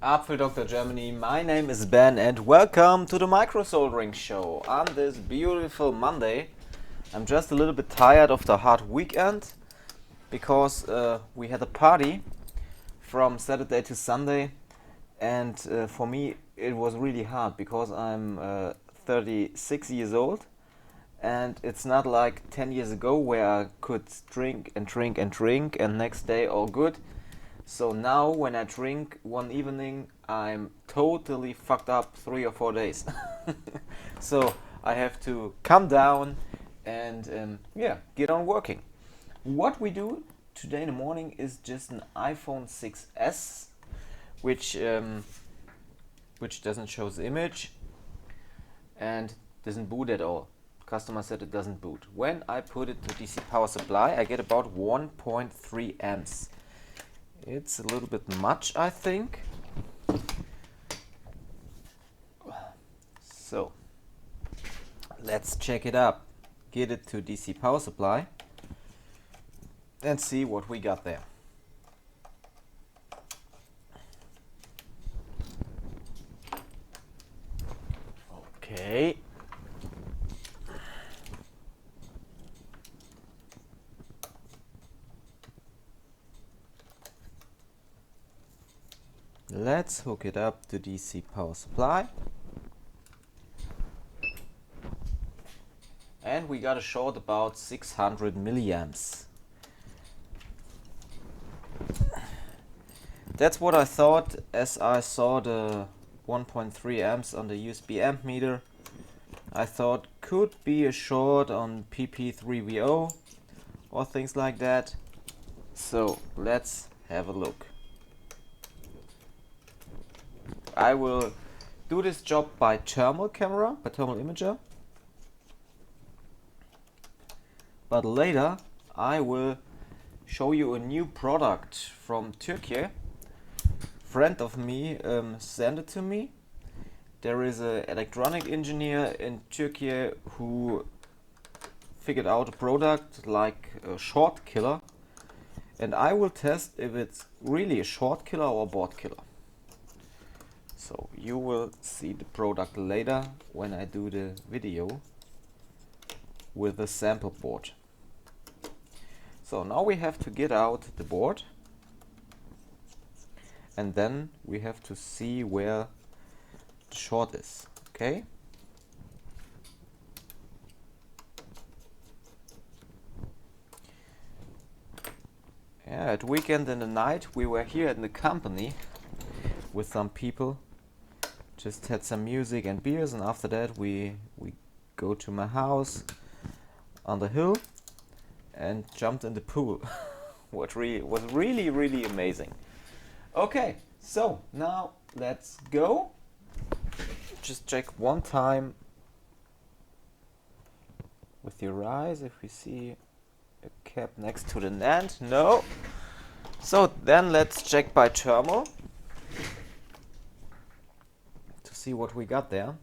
Apfel Dr. Germany, my name is Ben and welcome to the micro soldering show on this beautiful Monday. I'm just a little bit tired of the hard weekend because we had a party from Saturday to Sunday, and for me it was really hard because I'm 36 years old, and it's not like 10 years ago where I could drink and drink and drink and next day all good. So now when I drink one evening, I'm totally fucked up 3 or 4 days. So I have to calm down and get on working. What we do today in the morning is just an iPhone 6s, which doesn't show the image and doesn't boot at all. Customer said it doesn't boot. When I put it to DC power supply, I get about 1.3 amps. It's a little bit much, I think. So let's check it up. Get it to DC power supply and see what we got there. Okay. Let's hook it up to DC power supply. And we got a short about 600 milliamps. That's what I thought as I saw the 1.3 amps on the USB amp meter. I thought could be a short on PP3VO or things like that. So let's have a look. I will do this job by thermal camera, by thermal imager. But later I will show you a new product from Turkey. Friend of me sent it to me. There is an electronic engineer in Turkey who figured out a product like a short killer, and I will test if it's really a short killer or a board killer. So you will see the product later when I do the video with the sample board. So now we have to get out the board, and then we have to see where the short is. Okay. Yeah, at weekend in the night we were here in the company with some people. Just had some music and beers, and after that we go to my house on the hill and jumped in the pool. What was really amazing. Okay, so now let's go. Just check one time with your eyes if we see a cap next to the NAND. No. So then let's check by thermal to see what we got there.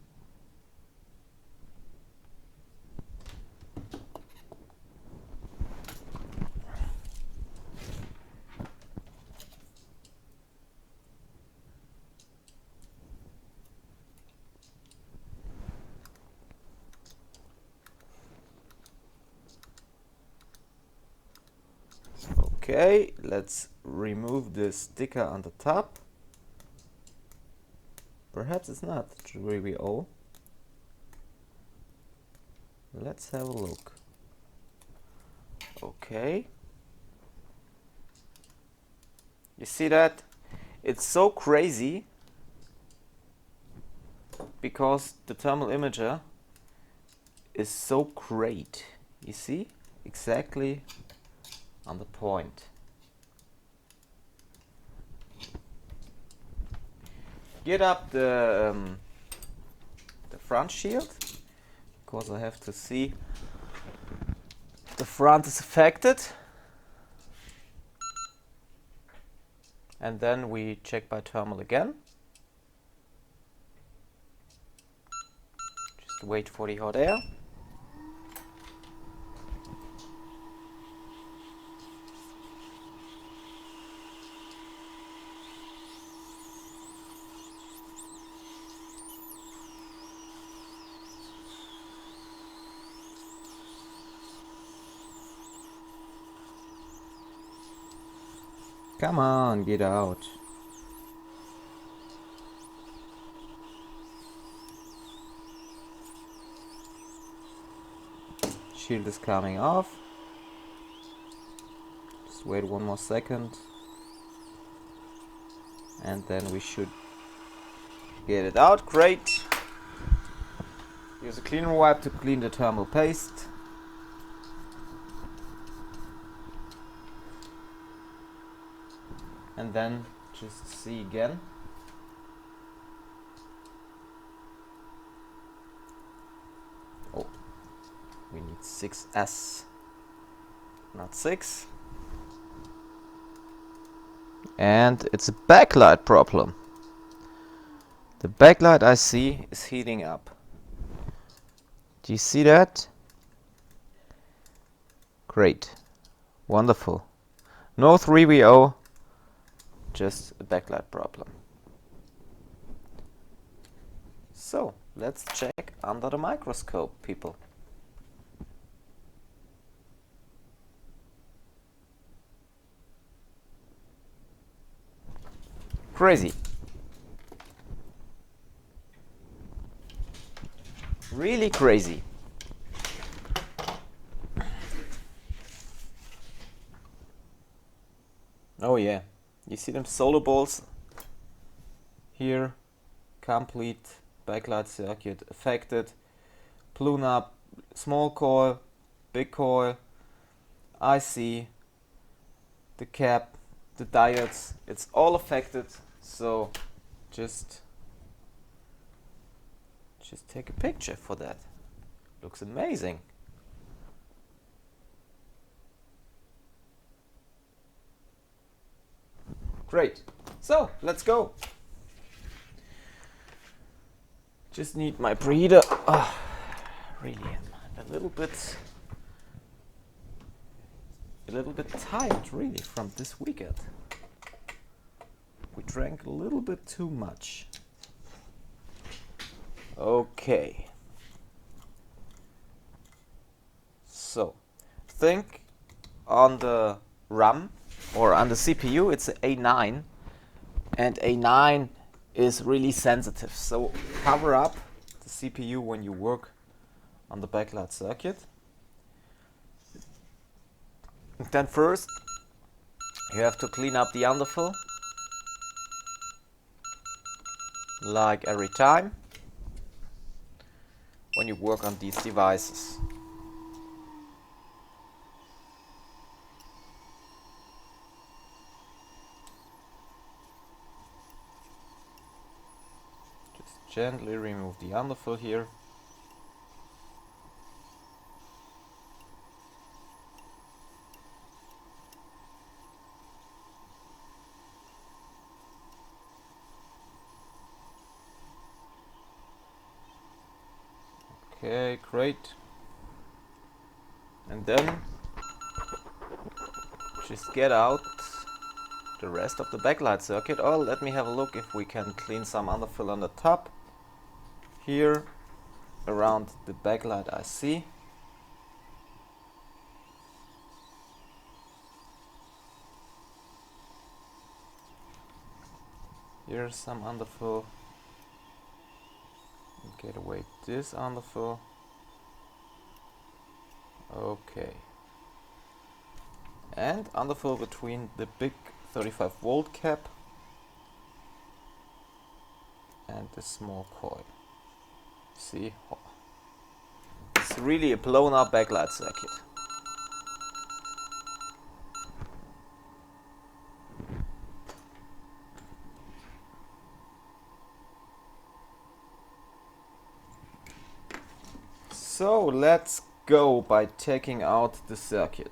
Okay, let's remove the sticker on the top. Perhaps it's not 3VO. Let's have a look. Okay. You see that? It's so crazy because the thermal imager is so great. You see? Exactly on the point. Get up the front shield, because I have to see the front is affected, and then we check by thermal again. Just wait for the hot air. Come on, get out. Shield is coming off. Just wait one more second. And then we should get it out. Great. Use a cleaner wipe to clean the thermal paste. And then just see again. Oh, we need 6S, not 6. And it's a backlight problem. The backlight I see is heating up. Do you see that? Great. Wonderful. No 3VO, just a backlight problem. So, let's check under the microscope, people. Crazy. Really crazy. Oh yeah, you see them solar balls here, complete backlight circuit affected, blown up, small coil, big coil, IC, the cap, the diodes, it's all affected. So just take a picture for that. Looks amazing. Great. So let's go. Just need my breather. Oh, really, I'm a little bit tired, really, from this weekend. We drank a little bit too much. Okay. So, think on the RAM or on the CPU, it's an A9, and A9 is really sensitive. So cover up the CPU when you work on the backlight circuit. And then first, you have to clean up the underfill, like every time when you work on these devices. Just gently remove the underfill here. Okay, great. And then just get out the rest of the backlight circuit. Oh, let me have a look if we can clean some underfill on the top. Here, around the backlight IC. Here's some underfill. Get away this underfill. Okay. And underfill between the big 35 volt cap and the small coil. See? Oh. It's really a blown up backlight circuit. So let's go by taking out the circuit.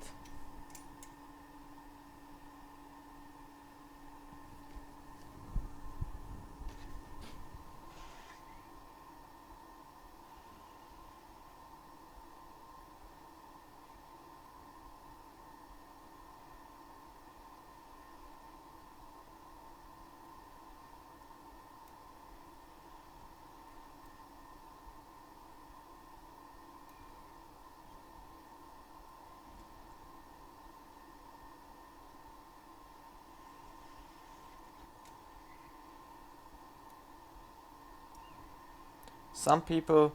Some people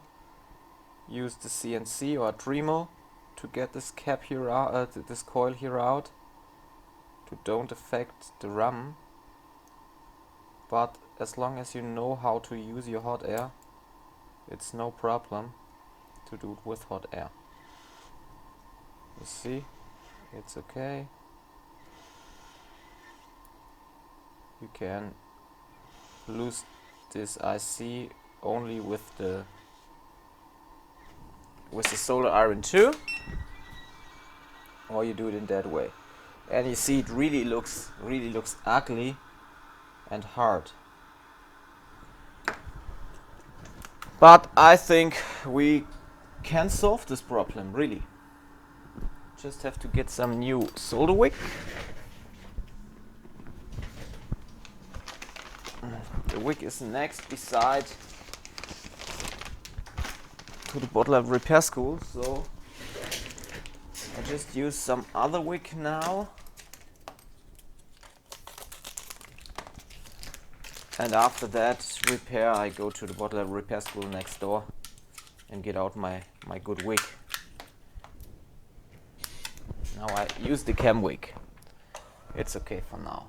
use the CNC or Dremel to get this cap here out, this coil here out, to don't affect the RAM. But as long as you know how to use your hot air, it's no problem to do it with hot air. You see, it's okay. You can lose this IC only with the solder iron too, or you do it in that way. And you see, it really looks ugly and hard. But I think we can solve this problem, really. Just have to get some new solder wick. The wick is next beside to the bottle repair school, so I just use some other wick now. And after that repair, I go to the bottle repair school next door and get out my good wick. Now I use the cam wick. It's okay for now.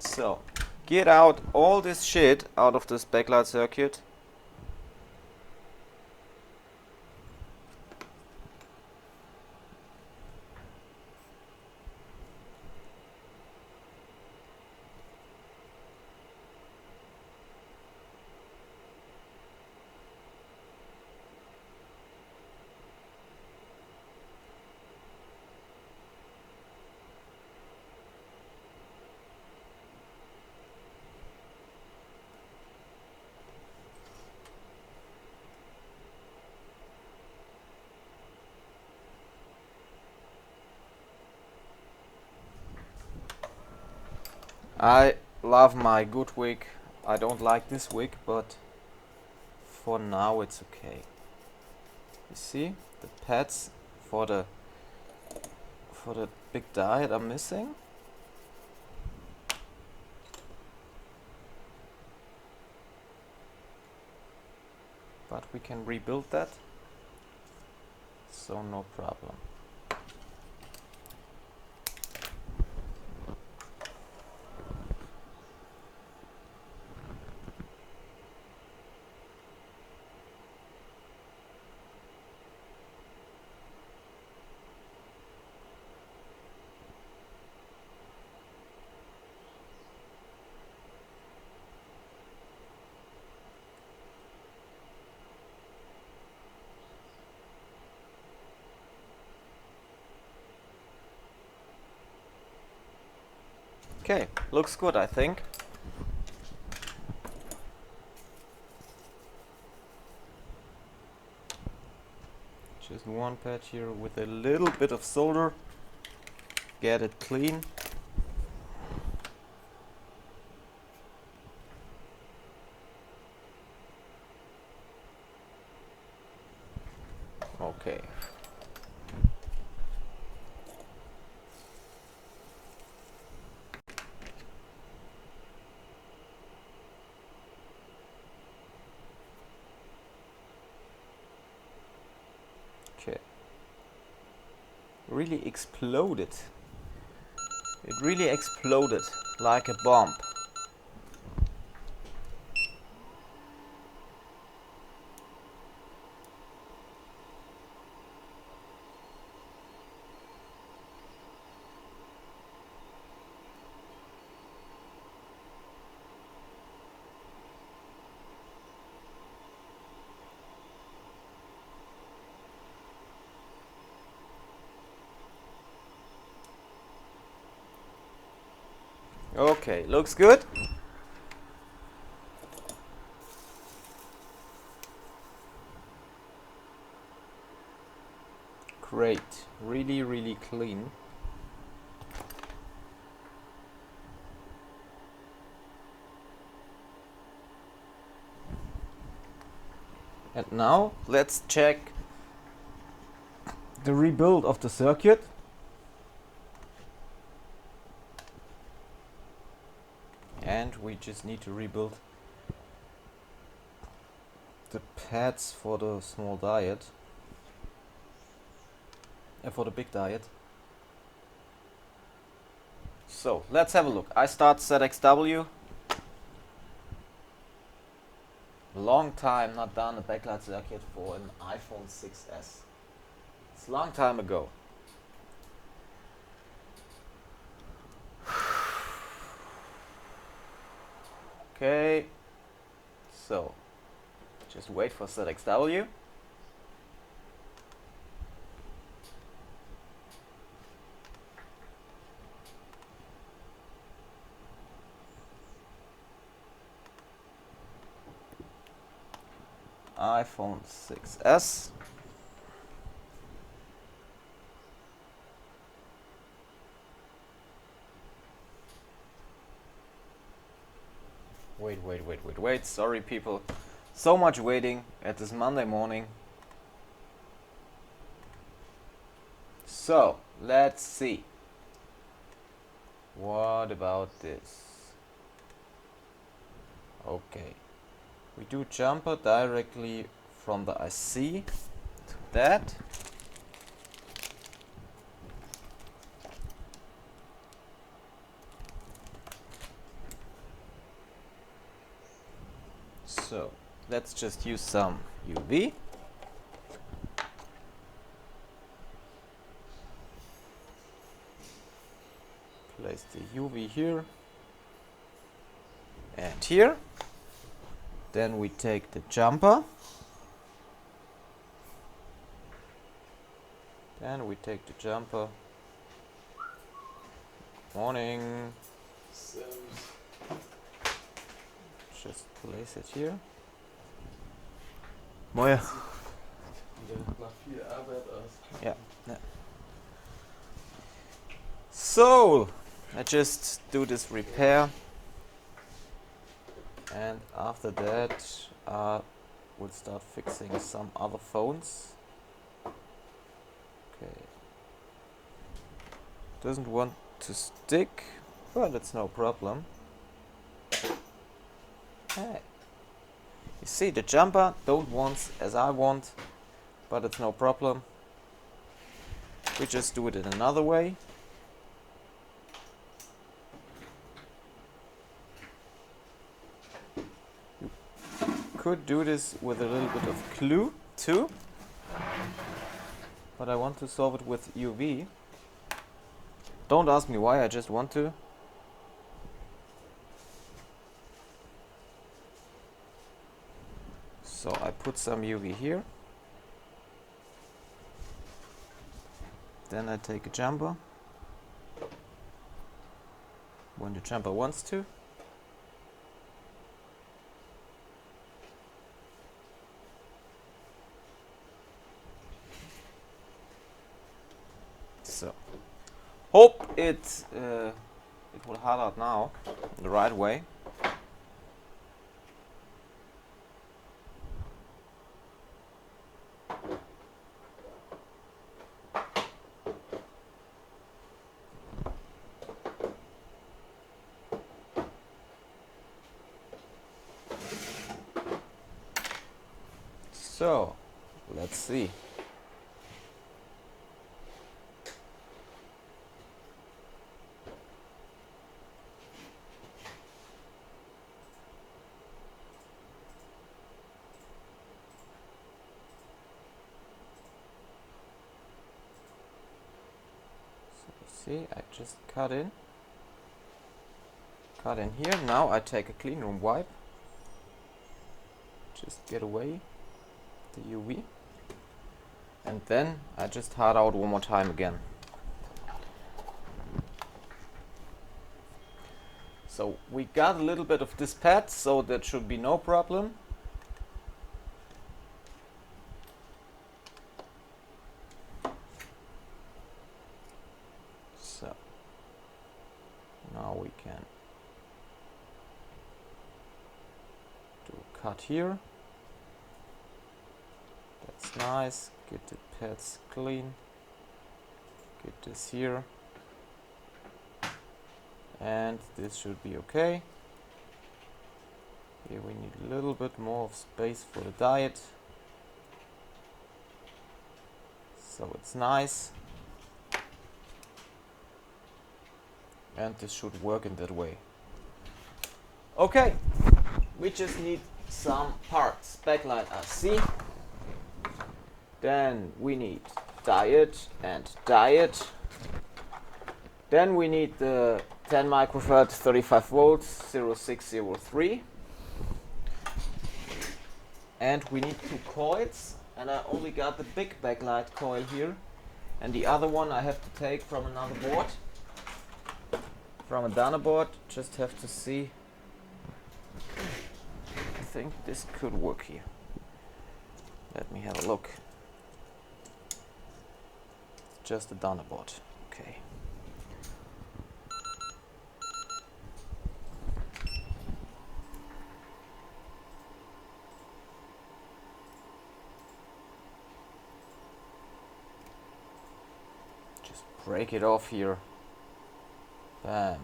So, get out all this shit out of this backlight circuit. I love my good wick. I don't like this wick, but for now it's okay. You see, the pads for the big diode are missing. But we can rebuild that, so no problem. Okay, looks good, I think. Just one pad here with a little bit of solder. Get it clean. Okay. Okay. Really exploded. It really exploded like a bomb. Okay, looks good. Great, really, really clean. And now let's check the rebuild of the circuit. And we just need to rebuild the pads for the small diode. For the big diode. So let's have a look. I start ZXW. Long time not done a backlight circuit for an iPhone 6s. It's a long time ago. Okay, so just wait for ZXW. iPhone 6s. Wait. Sorry, people. So much waiting at this Monday morning. So, let's see. What about this? Okay. We do jumper directly from the IC to that. So let's just use some UV. Place the UV here and here. Then we take the jumper. Morning. Just place it here. Moja. Yeah. So, I just do this repair. And after that, we'll start fixing some other phones. Okay. Doesn't want to stick, but it's no problem. Hey. You see, the jumper don't want as I want, but it's no problem. We just do it in another way. Could do this with a little bit of glue too, but I want to solve it with UV. Don't ask me why, I just want to. So I put some UV here. Then I take a jumper when the jumper wants to. So, hope it will hard out now the right way. So, let's see. See, I just cut in here. Now I take a clean room wipe, just get away the UV, and then I just hard out one more time again. So we got a little bit of this pad, so that should be no problem. cut here. That's nice. Get the pads clean. Get this here. And this should be okay. Here we need a little bit more of space for the diet. So it's nice. And this should work in that way. Okay, we just need some parts. Backlight RC. Then we need diet and diet. Then we need the 10 microfarad 35 volts 0603. And we need 2 coils. And I only got the big backlight coil here. And the other one I have to take from another board. From a Dana board. Just have to see. I think this could work here. Let me have a look. It's just a Dana board. Okay. Just break it off here. Bam.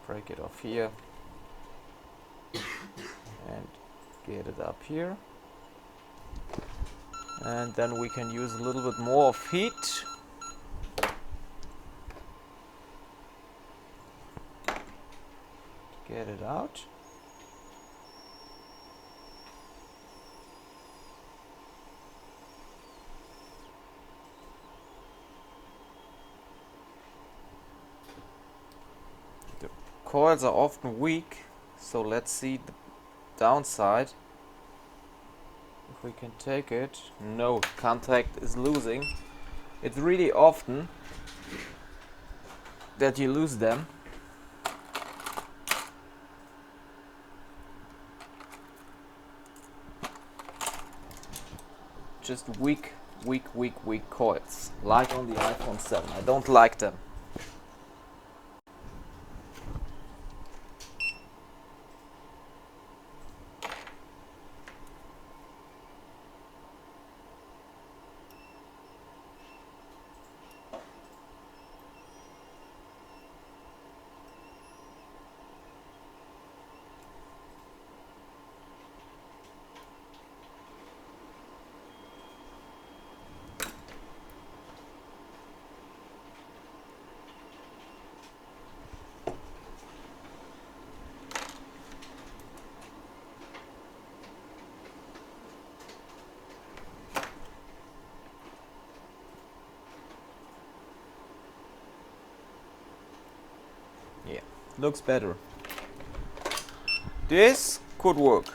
Break it off here. And get it up here. And then we can use a little bit more of heat. Get it out. The coils are often weak, so let's see the downside. If we can take it. No, contact is losing. It's really often that you lose them. Just weak coils, like on the iPhone 7. I don't like them. Yeah, looks better. This could work.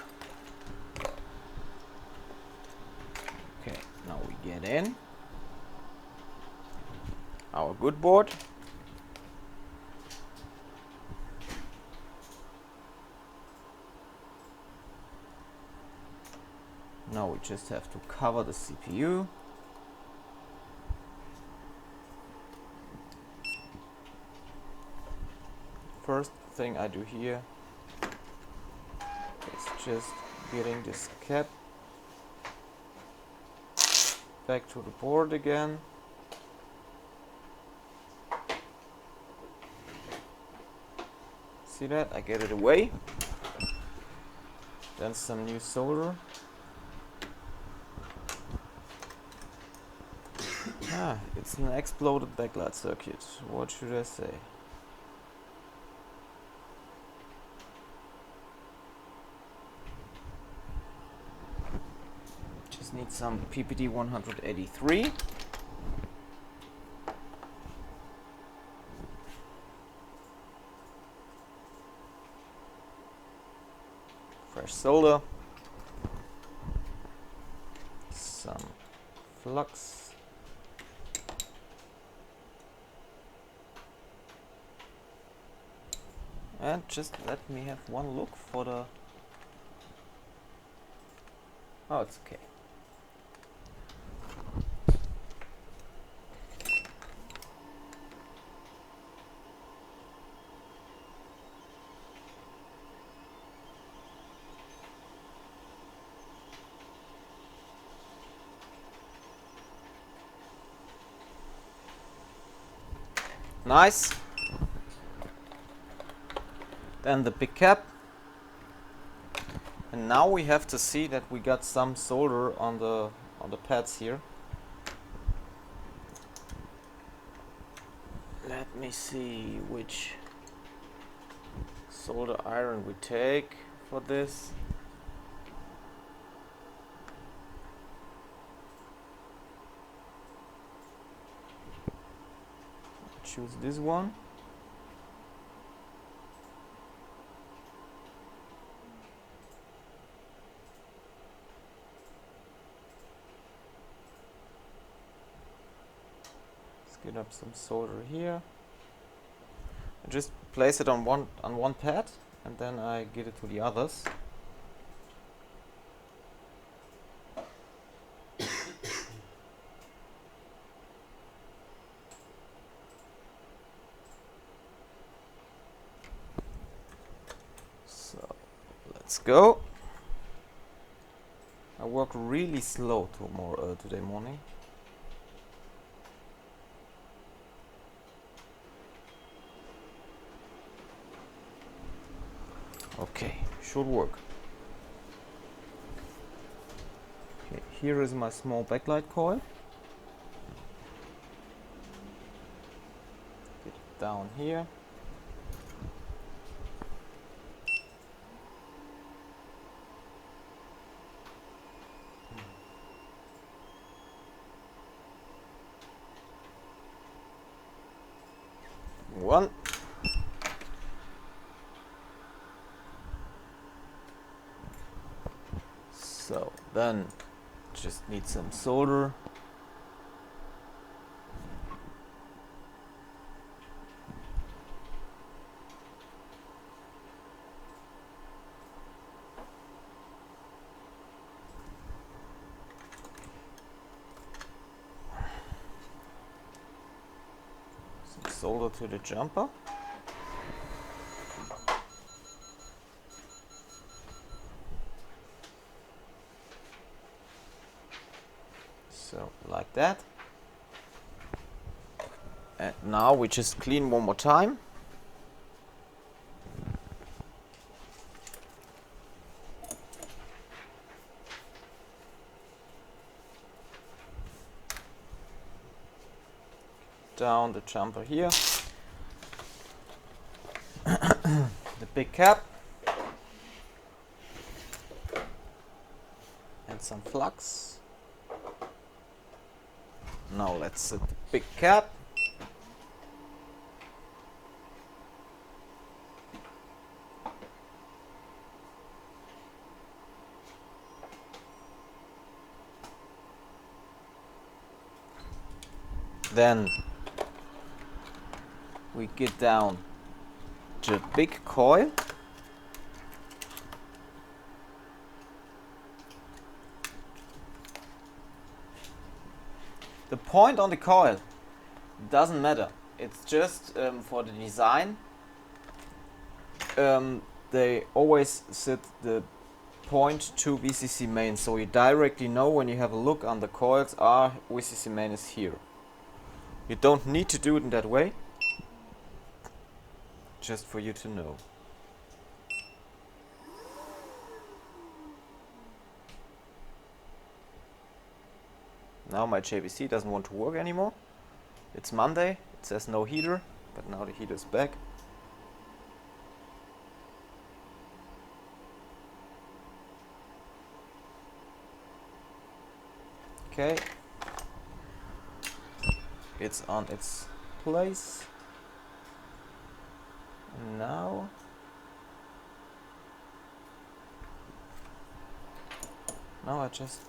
Okay, now we get in our good board. Now we just have to cover the CPU. First thing I do here is just getting this cap back to the board again. See that? I get it away. Then some new solder. It's an exploded backlight circuit. What should I say? Just need some PPD 183. Fresh solder. Some flux. And just let me have one look for the... Oh, it's okay. Nice. Then the big cap. And now we have to see that we got some solder on the pads here. Let me see which solder iron we take for this. Choose this one. Let's get up some solder here. I just place it on one pad and then I get it to the others. Let's go. I work really slow today morning. Okay, should work. Okay, here is my small backlight coil. Get it down here. One. So then just need some solder. Some solder to the jumper. So like that. And now we just clean one more time. Down the jumper here. The big cap. And some flux. Now let's set the big cap. Then we get down the big coil. The point on the coil doesn't matter. It's just for the design. They always set the point to VCC main, so you directly know when you have a look on the coils, VCC main is here. You don't need to do it in that way, just for you to know. Now my JVC doesn't want to work anymore. It's Monday, it says no heater, but now the heater is back. Okay, it's on its place. And now I just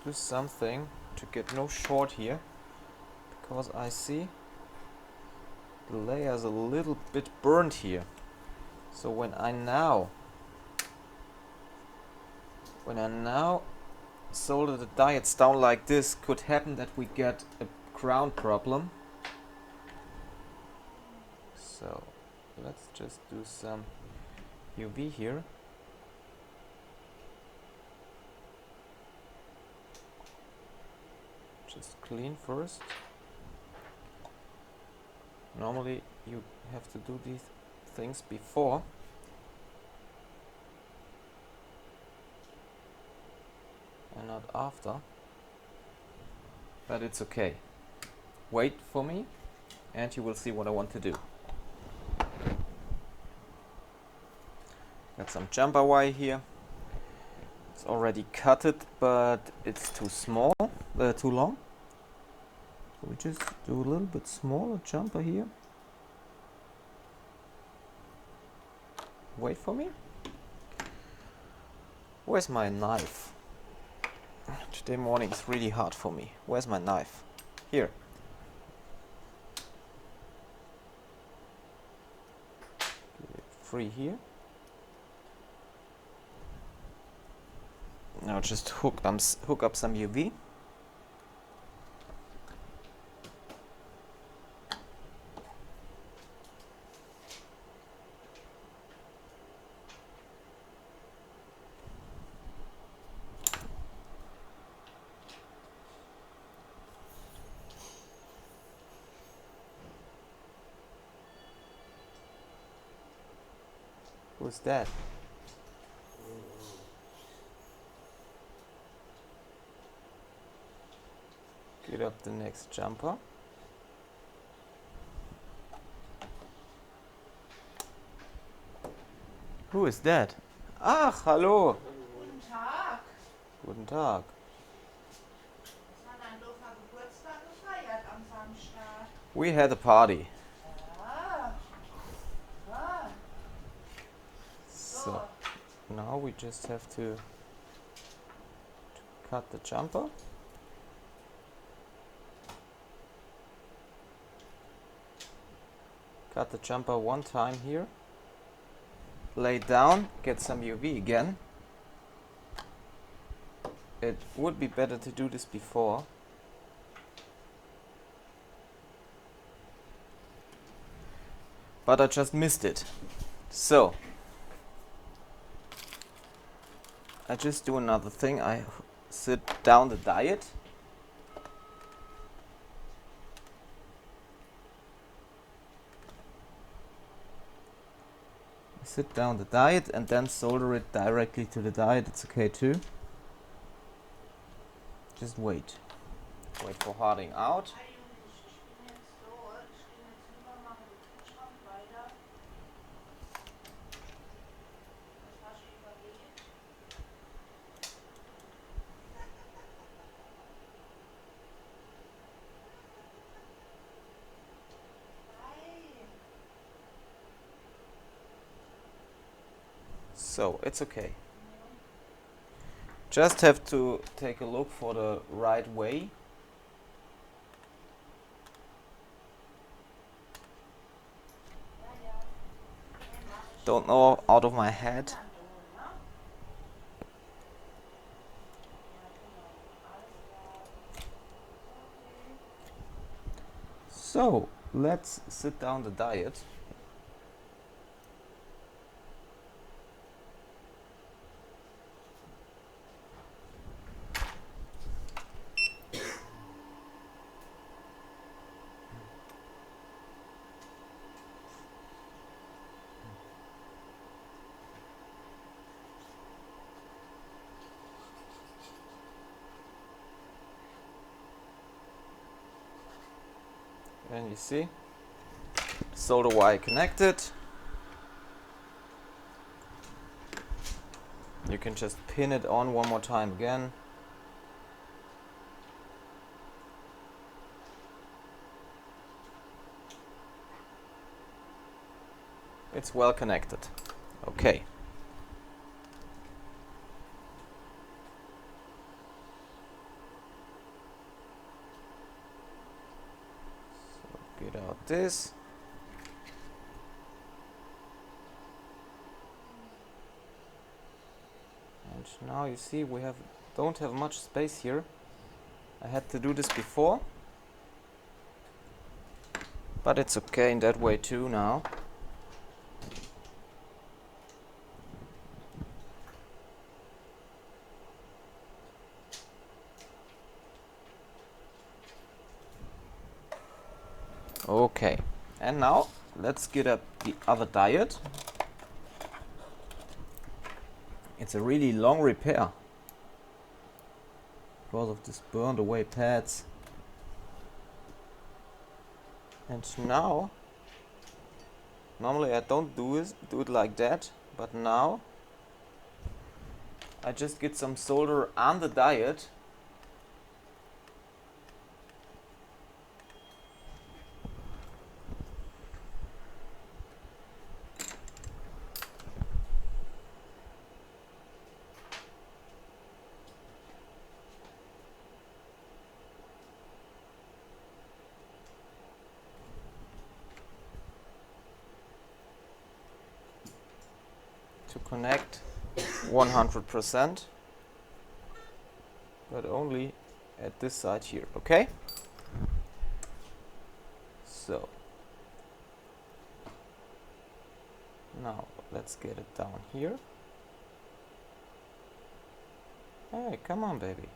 do something to get no short here, because I see the layer is a little bit burned here. So when I now solder the diodes down like this, could happen that we get a ground problem. So let's just do some UV here. Just clean first. Normally you have to do these things before. And not after. But it's okay. Wait for me and you will see what I want to do. Got some jumper wire here. It's already cutted, but it's too small, too long. So we just do a little bit smaller jumper here. Wait for me. Where's my knife? Today morning is really hard for me. Where's my knife? Here. Free here. Now just hook up some UV. Who's that? Get up the next jumper. Who is that? Ach, hallo. Guten Tag. Guten Tag. Was hat ein doofer Geburtstag gefeiert am Samstag? We had a party. Ah. Ah. So now we just have to cut the jumper. Cut the jumper one time here. Lay it down, get some UV again. It would be better to do this before. But I just missed it. So I just do another thing. I sit down the diet. Sit down the diet and then solder it directly to the diet. It's okay too. Just wait. Wait for hardening out. Ich bin jetzt so, ich gehe jetzt lieber mal mit dem Kühlschrank weiter. Die Tasche übergeht. So it's okay. Just have to take a look for the right way. Don't know out of my head. So let's sit down the diet. And you see, solder wire connected. You can just pin it on one more time again. It's well connected. Okay. Get out this. And now you see we don't have much space here. I had to do this before, but it's okay in that way too now. Okay, And now let's get up the other diode. It's a really long repair because of this burned away pads. And now, normally I don't do it like that, but now I just get some solder on the diode. To connect 100%, but only at this side here, okay? So now let's get it down here. Hey, come on, baby.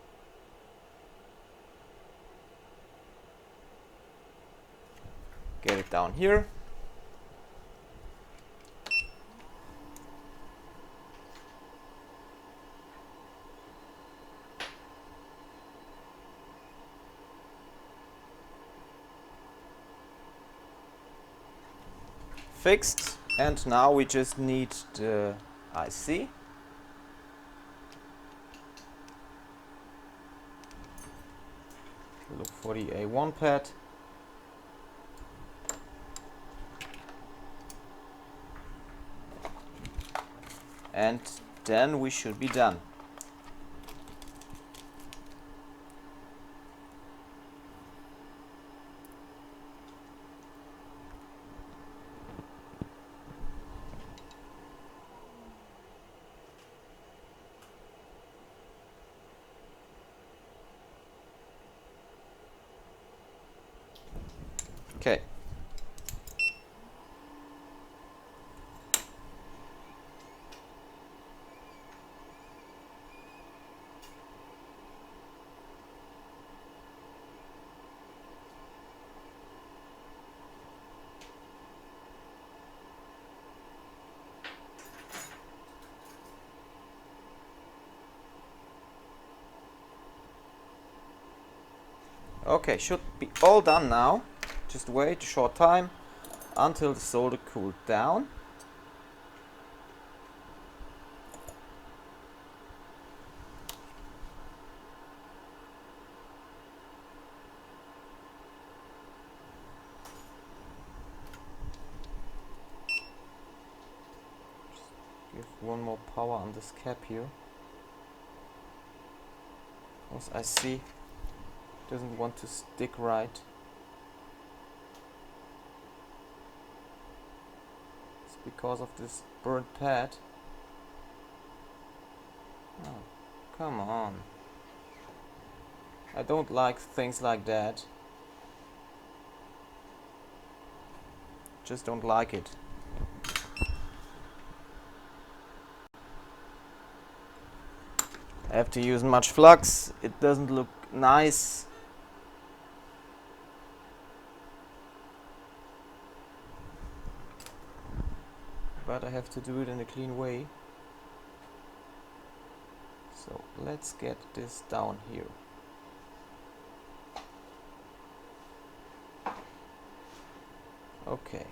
Get it down here. Fixed, and now we just need the IC. Look for the A1 pad. And then we should be done. Okay. Okay, should be all done now. Just wait a short time until the solder cooled down. Just give one more power on this cap here. Because I see it doesn't want to stick right. Because of this burnt pad. Oh, come on. I don't like things like that. Just don't like it. I have to use much flux. It doesn't look nice. But I have to do it in a clean way. So let's get this down here. Okay.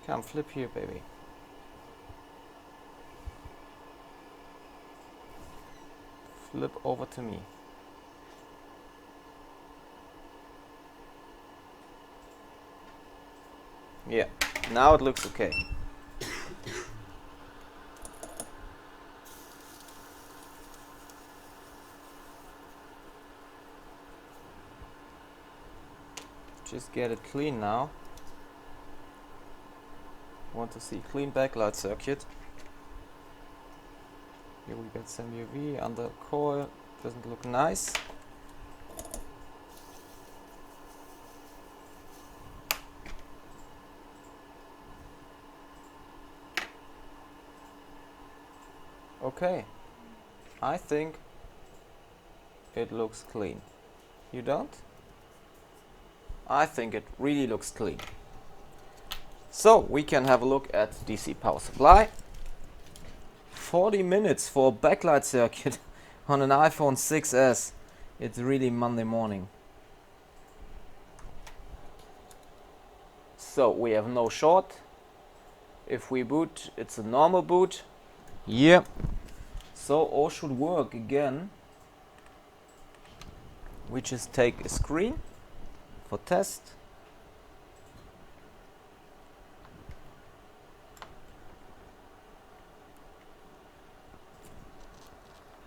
Come, flip here, baby. Flip over to me. Yeah, now it looks okay. Just get it clean now. Want to see clean backlight circuit. Here we got some UV under coil. Doesn't look nice. okay. I think it looks clean. You don't? I think it really looks clean. So we can have a look at DC power supply. 40 minutes for a backlight circuit on an iPhone 6s. It's really Monday morning. So we have no short. If we boot, it's a normal boot. Yeah. So all should work again. We just take a screen for test.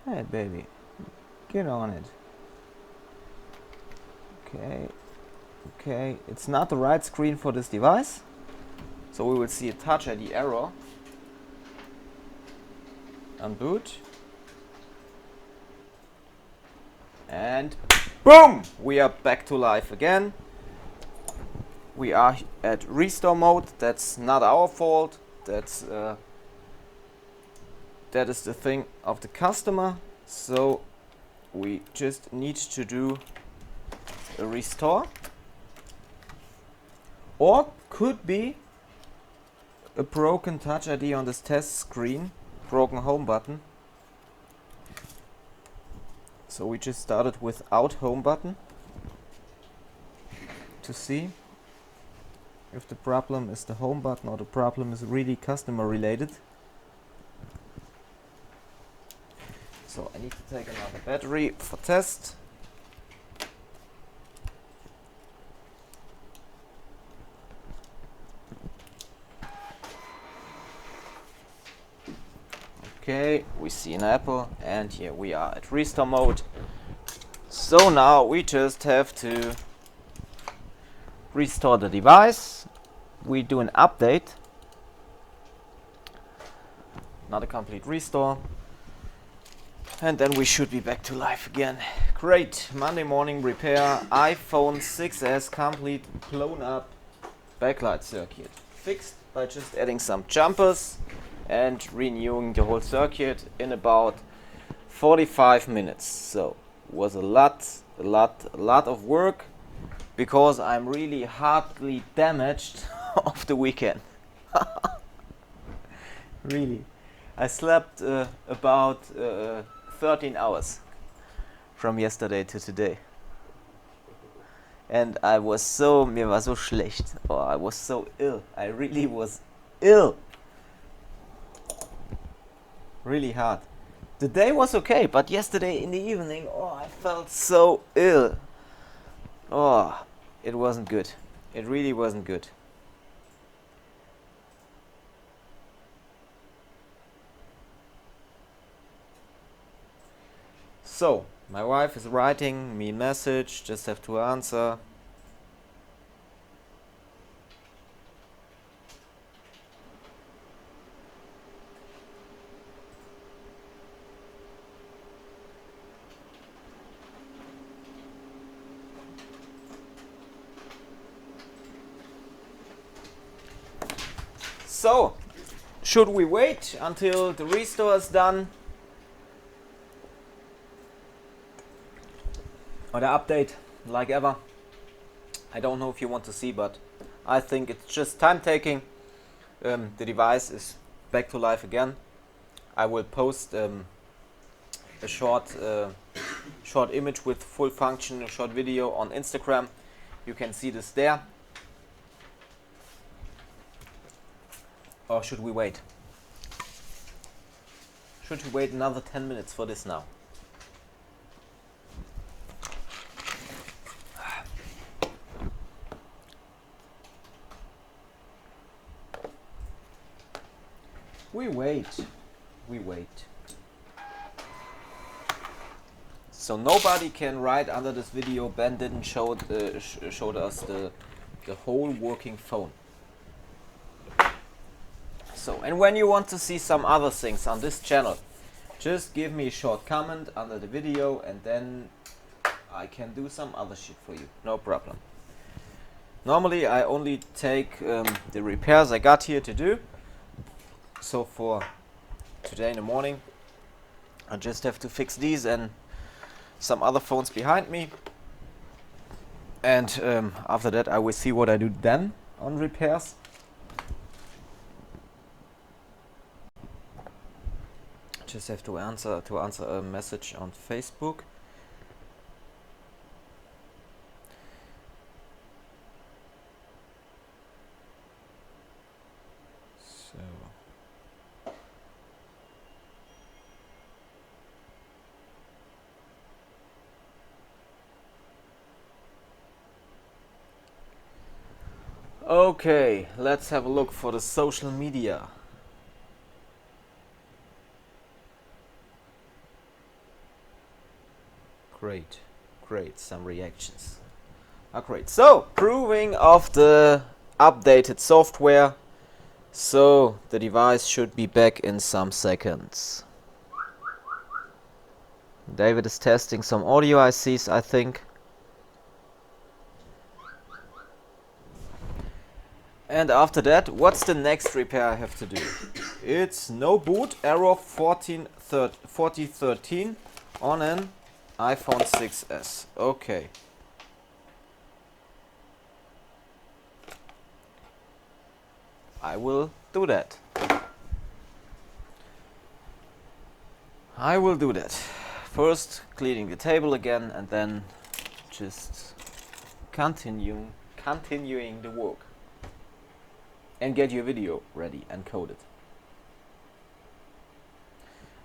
Hey baby, get on it. Okay, it's not the right screen for this device, so we will see a Touch ID error. Unboot. And boom! We are back to life again. We are at restore mode. That's not our fault. That is the thing of the customer. So we just need to do a restore. Or could be a broken Touch ID on this test screen, broken home button. So we just started without home button to see if the problem is the home button or the problem is really customer related. So I need to take another battery for test. Okay, we see an apple, and here we are at restore mode. So now we just have to restore the device. We do an update, not a complete restore, and then we should be back to life again. Great, Monday morning repair, iPhone 6s complete blown up backlight circuit. Fixed by just adding some jumpers and renewing the whole circuit in about 45 minutes. So was a lot of work, because I'm really hardly damaged of the weekend. Really, I slept about 13 hours from yesterday to today, and mir war so schlecht. Oh, I was so ill. I really was ill. Really hard. The day was okay, but yesterday in the evening, oh, I felt so ill. Oh, it wasn't good. It really wasn't good. So, my wife is writing me a message, just have to answer. So, should we wait until the restore is done? Or the update, like ever? I don't know if you want to see, but I think it's just time taking. The device is back to life again. I will post a short image with full function, a short video on Instagram. You can see this there. Or should we wait? Should we wait another 10 minutes for this now? We wait. So nobody can write under this video, Ben didn't showed us the whole working phone. So, and when you want to see some other things on this channel, just give me a short comment under the video, and then I can do some other shit for you, no problem. Normally I only take the repairs I got here to do. So for today in the morning, I just have to fix these and some other phones behind me, and after that I will see what I do then on repairs. Just have to answer a message on Facebook. So okay, let's have a look for the social media. Great, some reactions. Great. So, proving of the updated software. So, the device should be back in some seconds. David is testing some audio ICs, I think. And after that, what's the next repair I have to do? It's no boot, error 4013 on an iPhone 6s. Okay. I will do that. First, cleaning the table again, and then just continuing the work. And get your video ready and coded.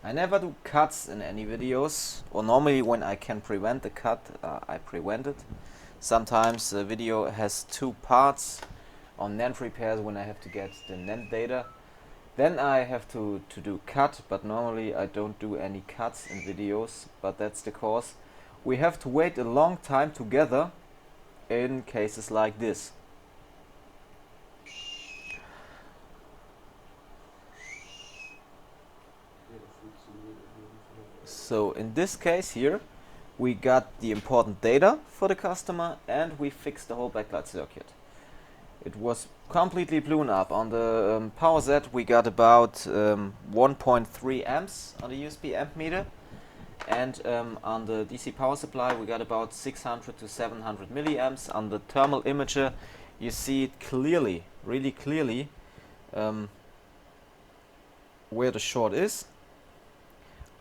I never do cuts in any videos, or normally when I can prevent the cut, I prevent it. Sometimes the video has two parts. On NAND repairs, when I have to get the NAND data, then I have to do cut, but normally I don't do any cuts in videos, but that's because we have to wait a long time together in cases like this. So in this case here, we got the important data for the customer and we fixed the whole backlight circuit. It was completely blown up. On the power Z we got about 1.3 amps on the USB amp meter, and on the DC power supply we got about 600 to 700 milliamps. On the thermal imager you see it clearly, really clearly, where the short is.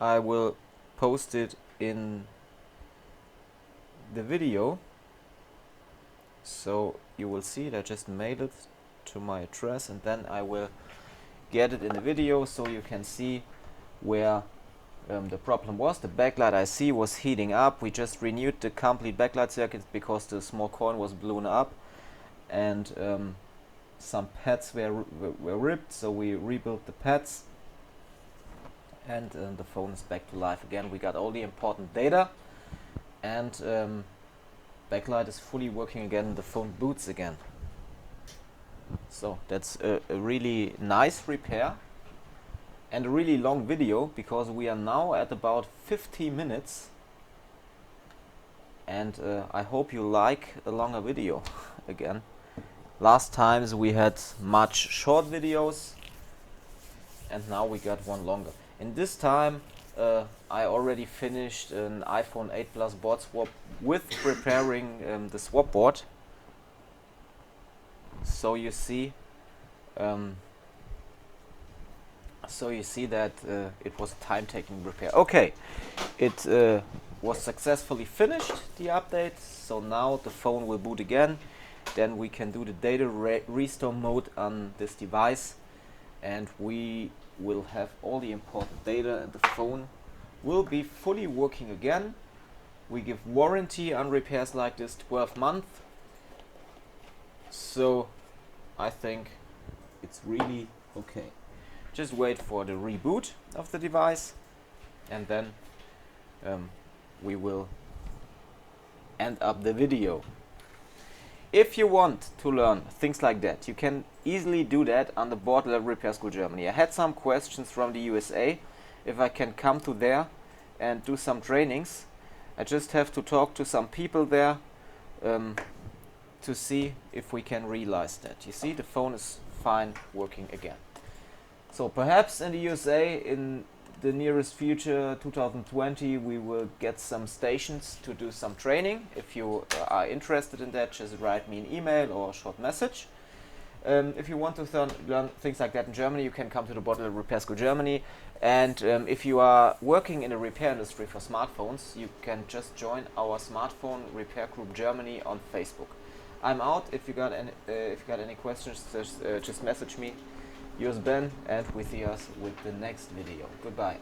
I will post it in the video, so you will see it. I just mailed it to my address, and then I will get it in the video so you can see where the problem was. The backlight IC was heating up. We just renewed the complete backlight circuit because the small coin was blown up, and some pads were ripped, so we rebuilt the pads, and the phone is back to life again. We got all the important data, and backlight is fully working again. The phone boots again. So that's a really nice repair and a really long video, because we are now at about 50 minutes, and I hope you like a longer video again. Last times we had much short videos, and now we got one longer. In this time I already finished an iPhone 8 Plus board swap with preparing the swap board. So you see that it was a time-taking repair. Okay, it was successfully finished, the update. So now the phone will boot again. Then we can do the data restore mode on this device, and we will have all the important data, and the phone will be fully working again. We give warranty on repairs like this 12 months. So I think it's really okay. Just wait for the reboot of the device, and then we will end up the video. If you want to learn things like that, you can easily do that on the Board Level Repair School Germany. I had some questions from the USA if I can come to there and do some trainings. I just have to talk to some people there to see if we can realize that. You see, the phone is fine working again. So perhaps in the USA in the nearest future, 2020, we will get some stations to do some training. If you are interested in that, just write me an email or a short message. If you want to learn things like that in Germany, you can come to the Bottle Repair School Germany. And if you are working in the repair industry for smartphones, you can just join our smartphone repair group Germany on Facebook. I'm out. If you got any questions, just message me. Yours Ben, and we see us with the next video. Goodbye.